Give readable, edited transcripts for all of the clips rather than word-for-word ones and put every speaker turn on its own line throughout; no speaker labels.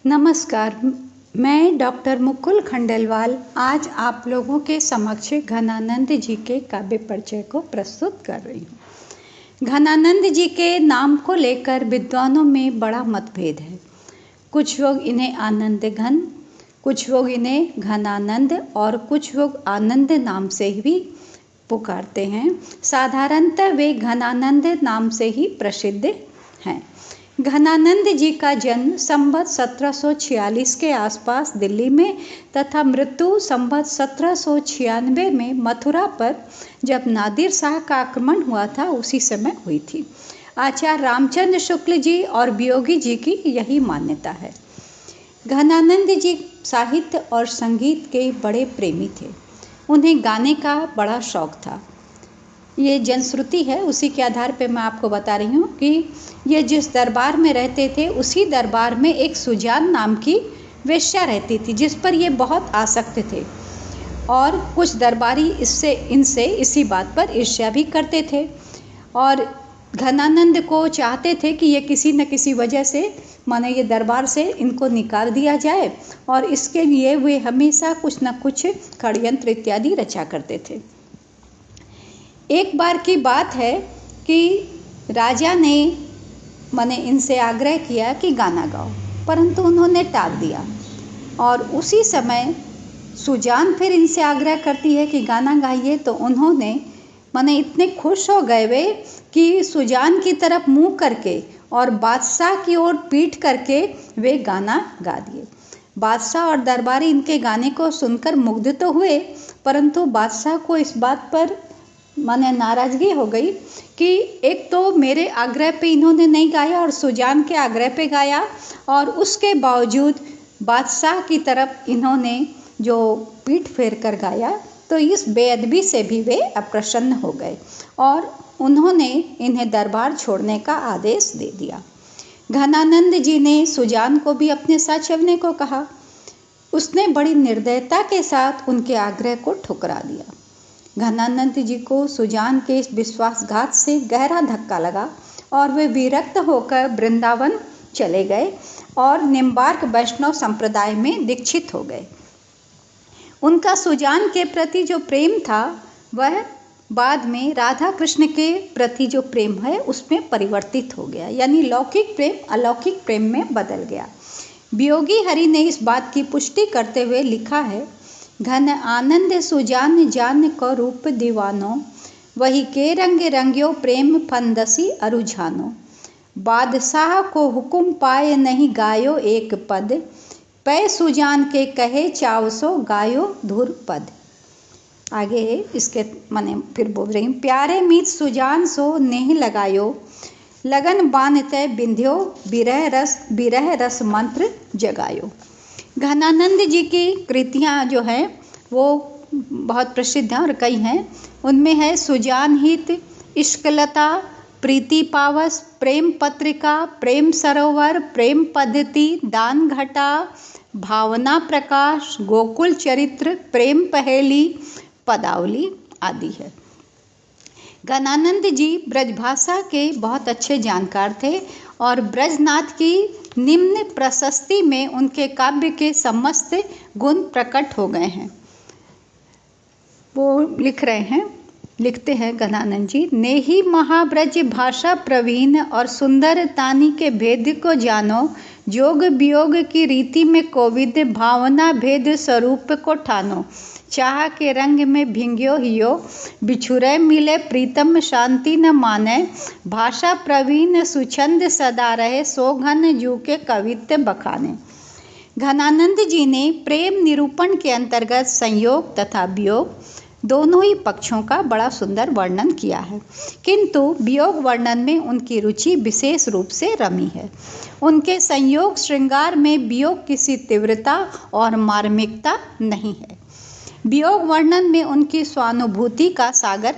नमस्कार। मैं डॉक्टर मुकुल खंडेलवाल आज आप लोगों के समक्ष घनानंद जी के काव्य परिचय को प्रस्तुत कर रही हूँ। घनानंद जी के नाम को लेकर विद्वानों में बड़ा मतभेद है। कुछ लोग इन्हें आनंद घन, कुछ लोग इन्हें घनानंद और कुछ लोग आनंद नाम से भी पुकारते हैं। साधारणतः वे घनानंद नाम से ही प्रसिद्ध हैं। घनानंद जी का जन्म संवत 1746 के आसपास दिल्ली में तथा मृत्यु संवत 1796 में मथुरा पर जब नादिर शाह का आक्रमण हुआ था उसी समय हुई थी। आचार्य रामचंद्र शुक्ल जी और वियोगी जी की यही मान्यता है। घनानंद जी साहित्य और संगीत के बड़े प्रेमी थे। उन्हें गाने का बड़ा शौक था। ये जनश्रुति है, उसी के आधार पर मैं आपको बता रही हूँ कि ये जिस दरबार में रहते थे उसी दरबार में एक सुजान नाम की वेश्या रहती थी जिस पर ये बहुत आसक्त थे और कुछ दरबारी इनसे इसी बात पर ईर्ष्या भी करते थे और घनानंद को चाहते थे कि ये किसी न किसी वजह से माने ये दरबार से इनको निकाल दिया जाए और इसके लिए वे हमेशा कुछ न कुछ षड्यंत्र इत्यादि रचा करते थे। एक बार की बात है कि राजा ने मैंने इनसे आग्रह किया कि गाना गाओ, परंतु उन्होंने टाल दिया और उसी समय सुजान फिर इनसे आग्रह करती है कि गाना गाइए, तो उन्होंने मैंने इतने खुश हो गए वे कि सुजान की तरफ मुंह करके और बादशाह की ओर पीठ करके वे गाना गा दिए। बादशाह और दरबारी इनके गाने को सुनकर मुग्ध तो हुए, परंतु बादशाह को इस बात पर माने नाराजगी हो गई कि एक तो मेरे आग्रह पे इन्होंने नहीं गाया और सुजान के आग्रह पे गाया और उसके बावजूद बादशाह की तरफ इन्होंने जो पीठ फेर कर गाया, तो इस बेअदबी से भी वे अप्रसन्न हो गए और उन्होंने इन्हें दरबार छोड़ने का आदेश दे दिया। घनानंद जी ने सुजान को भी अपने साथ चलने को कहा। उसने बड़ी निर्दयता के साथ उनके आग्रह को ठुकरा दिया। घनानंद जी को सुजान के इस विश्वासघात से गहरा धक्का लगा और वे विरक्त होकर वृंदावन चले गए और निम्बार्क वैष्णव संप्रदाय में दीक्षित हो गए। उनका सुजान के प्रति जो प्रेम था वह बाद में राधा कृष्ण के प्रति जो प्रेम है उसमें परिवर्तित हो गया, यानी लौकिक प्रेम अलौकिक प्रेम में बदल गया। वियोगी हरि ने इस बात की पुष्टि करते हुए लिखा है, घन आनंद सुजान जान को रूप दीवानो, वही के रंग रंग्यो प्रेम फंदसी अरुझानो। बादशाह को हुकुम पाए नहीं गायो एक पद, पै सुजान के कहे चावसो गायो धुर पद। आगे इसके माने फिर बोल रही हूँ, प्यारे मीत सुजान सो नेह लगायो, लगन बान तय बिंध्यो, बिरह रस मंत्र जगायो। घनानंद जी की कृतियाँ जो हैं वो बहुत प्रसिद्ध हैं और कई हैं। उनमें है सुजान हित, इश्कलता, प्रीति पावस, प्रेम पत्रिका, प्रेम सरोवर, प्रेम पद्धति, दान घटा, भावना प्रकाश, गोकुल चरित्र, प्रेम पहेली, पदावली आदि है। घनानंद जी ब्रजभाषा के बहुत अच्छे जानकार थे और ब्रजनाथ की निम्न प्रशस्ति में उनके काव्य के समस्त गुण प्रकट हो गए हैं। वो लिखते हैं घनानंद जी, नेही महाब्रज भाषा प्रवीण और सुंदर तानी के भेद को जानो, जोग वियोग की रीति में कोविद, भावना भेद स्वरूप को ठानो। चाह के रंग में भिंग्यो हियो, बिछुरे मिले प्रीतम शांति न माने, भाषा प्रवीण सुछंद सदा रहे, सोघन जू के कवित्व बखाने। घनानंद जी ने प्रेम निरूपण के अंतर्गत संयोग तथा वियोग दोनों ही पक्षों का बड़ा सुंदर वर्णन किया है, किंतु वियोग वर्णन में उनकी रुचि विशेष रूप से रमी है। उनके संयोग श्रृंगार में वियोग किसी तीव्रता और मार्मिकता नहीं है। वियोग वर्णन में उनकी स्वानुभूति का सागर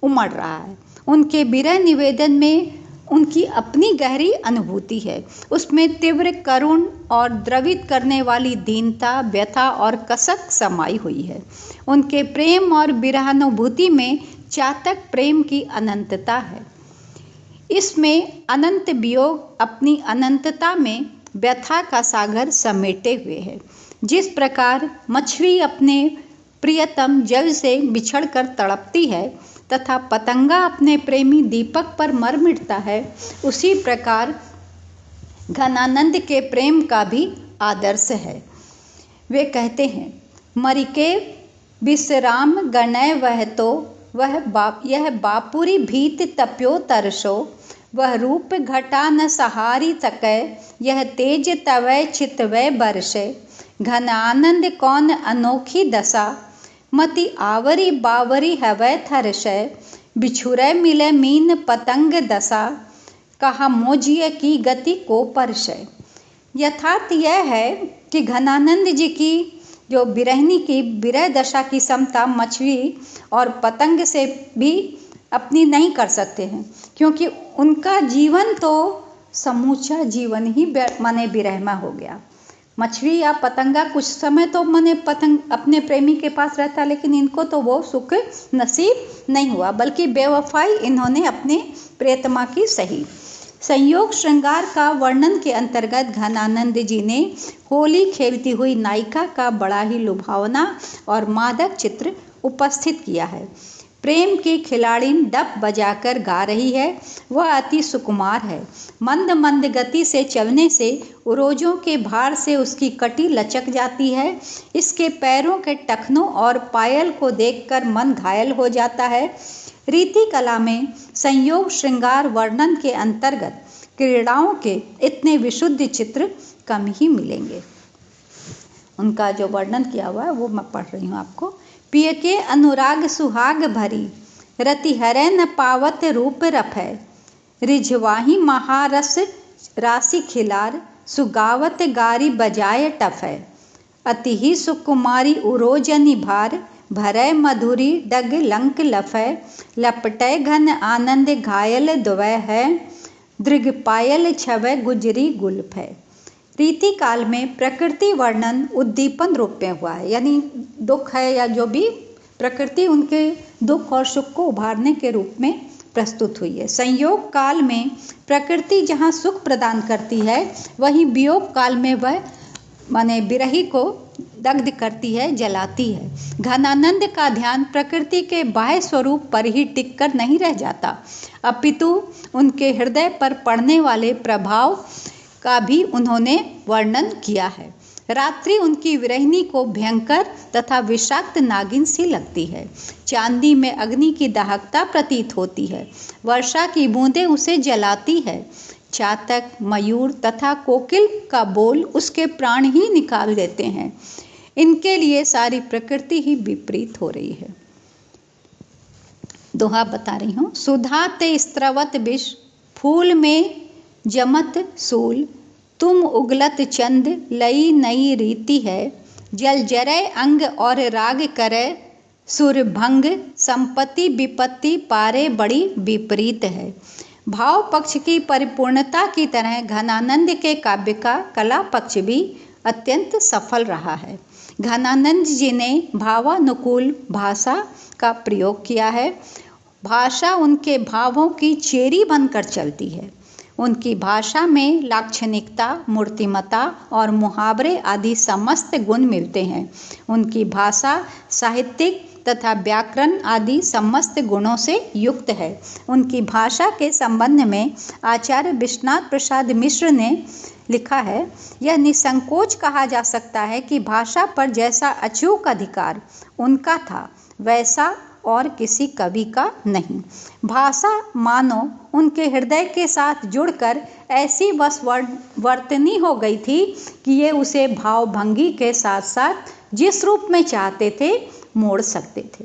उमड़ रहा है। उनके विरह निवेदन में उनकी अपनी गहरी अनुभूति है। उसमें तीव्र करुण और द्रवित करने वाली दीनता, व्यथा और कसक समाई हुई है। उनके प्रेम और विरहानुभूति में चातक प्रेम की अनंतता है। इसमें अनंत वियोग अपनी अनंतता में व्यथा का सागर समेटे हुए है। जिस प्रकार मछली अपने प्रियतम जल से बिछड़कर तड़पती है तथा पतंगा अपने प्रेमी दीपक पर मर मिटता है, उसी प्रकार घनानंद के प्रेम का भी आदर्श है। वे कहते हैं, मरिके विश्राम गणय वह तो यह बापुरी भीत तप्यो तरसो, वह रूप घटा न सहारी तकै, यह तेज तवै चितवै बरसे, घन आनंद कौन अनोखी दशा, मति आवरी बावरी हवै थरसै, बिछुरै मिले मीन पतंग दशा, कहा मोजिए की गति को परसै। यथार्थ यह है कि घनानंद जी की जो विरहिणी की विरह दशा की समता मछली और पतंग से भी अपनी नहीं कर सकते हैं, क्योंकि उनका जीवन तो समूचा जीवन ही माने विरह में हो गया। मछली या पतंगा कुछ समय तो माने पतंग अपने प्रेमी के पास रहता, लेकिन इनको तो वो सुख नसीब नहीं हुआ, बल्कि बेवफाई इन्होंने अपने प्रियतमा की सही। संयोग श्रृंगार का वर्णन के अंतर्गत घनानंद जी ने होली खेलती हुई नायिका का बड़ा ही लुभावना और मादक चित्र उपस्थित किया है। प्रेम की खिलाड़िन डप बजाकर गा रही है, वह अति सुकुमार है। मंद मंद गति से चलने से उरोजों के भार से उसकी कटी लचक जाती है। इसके पैरों के टखनों और पायल को देखकर मन घायल हो जाता है। रीति कला में संयोग श्रृंगार वर्णन के अंतर्गत क्रीड़ाओं के इतने विशुद्ध चित्र कम ही मिलेंगे। उनका जो वर्णन किया हुआ है वो मैं पढ़ रही हूँ आपको। पिय के अनुराग सुहाग भरी, रति हरै न पावत रूप रफै, रिझवाही महारस राशि खिलार, सुगावत गारी बजाय टफै, अति ही सुकुमारी उरोजनि भार, भरै मधुरी डग लंक लफै, लपटै घन आनंद घायल दुवै है, दृग पायल छवै गुजरी गुल्फ है। रीति काल में प्रकृति वर्णन उद्दीपन रूप में हुआ है, यानी दुख है या जो भी प्रकृति उनके दुख और सुख को उभारने के रूप में प्रस्तुत हुई है। संयोग काल में प्रकृति जहाँ सुख प्रदान करती है, वहीं वियोग काल में वह माने विरही को दग्ध करती है, जलाती है। घनानंद का ध्यान प्रकृति के बाह्य स्वरूप पर ही टिककर नहीं रह जाता, अपितु उनके हृदय पर पड़ने वाले प्रभाव का भी उन्होंने वर्णन किया है। रात्रि उनकी विरहिणी को भयंकर तथा विषाक्त नागिन सी लगती है। चांदी में अग्नि की दाहकता प्रतीत होती है। वर्षा की बूंदें उसे जलाती है। चातक, मयूर तथा कोकिल का बोल उसके प्राण ही निकाल देते हैं। इनके लिए सारी प्रकृति ही विपरीत हो रही है। दोहा बता रही हूँ। सुधा ते स्त्रवत विष, फूल में जमत सूल, तुम उगलत चंद लई नई रीति है, जल जरय अंग और राग करे, सुर भंग संपत्ति विपत्ति पारे बड़ी विपरीत है। भाव पक्ष की परिपूर्णता की तरह घनानंद के काव्य का कला पक्ष भी अत्यंत सफल रहा है। घनानंद जी ने भावानुकूल भाषा का प्रयोग किया है। भाषा उनके भावों की चेरी बनकर चलती है। उनकी भाषा में लाक्षणिकता, मूर्तिमता और मुहावरे आदि समस्त गुण मिलते हैं। उनकी भाषा साहित्यिक तथा व्याकरण आदि समस्त गुणों से युक्त है। उनकी भाषा के संबंध में आचार्य विश्वनाथ प्रसाद मिश्र ने लिखा है, यह निसंकोच कहा जा सकता है कि भाषा पर जैसा अचूक अधिकार उनका था, वैसा और किसी कवि का नहीं। भाषा मानो उनके हृदय के साथ जुड़कर ऐसी वशवर्तनी हो गई थी कि ये उसे भावभंगी के साथ साथ जिस रूप में चाहते थे मोड़ सकते थे।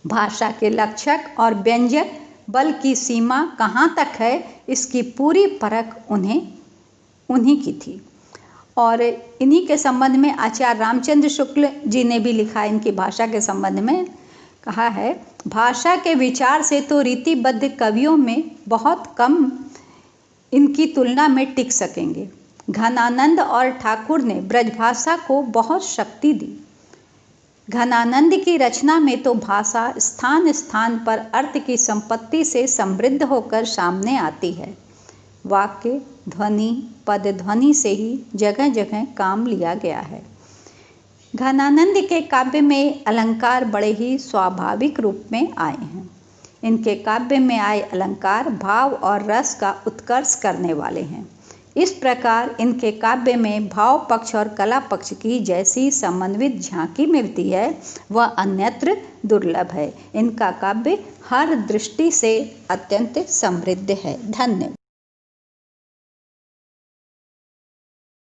भाषा के लक्षक और व्यंजक बल की सीमा कहाँ तक है, इसकी पूरी परख उन्हीं की थी। और इन्हीं के संबंध में आचार्य रामचंद्र शुक्ल जी ने भी लिखा है, इनकी भाषा के संबंध में कहा है, भाषा के विचार से तो रीतिबद्ध कवियों में बहुत कम इनकी तुलना में टिक सकेंगे। घनानंद और ठाकुर ने ब्रजभाषा को बहुत शक्ति दी। घनानंद की रचना में तो भाषा स्थान स्थान पर अर्थ की संपत्ति से समृद्ध होकर सामने आती है। वाक्य, ध्वनि पद ध्वनि से ही जगह जगह काम लिया गया है। घनानंद के काव्य में अलंकार बड़े ही स्वाभाविक रूप में आए हैं। इनके काव्य में आए अलंकार भाव और रस का उत्कर्ष करने वाले हैं। इस प्रकार इनके काव्य में भाव पक्ष और कला पक्ष की जैसी समन्वित झांकी मिलती है वह अन्यत्र दुर्लभ है। इनका काव्य हर दृष्टि से अत्यंत समृद्ध है। धन्यवाद।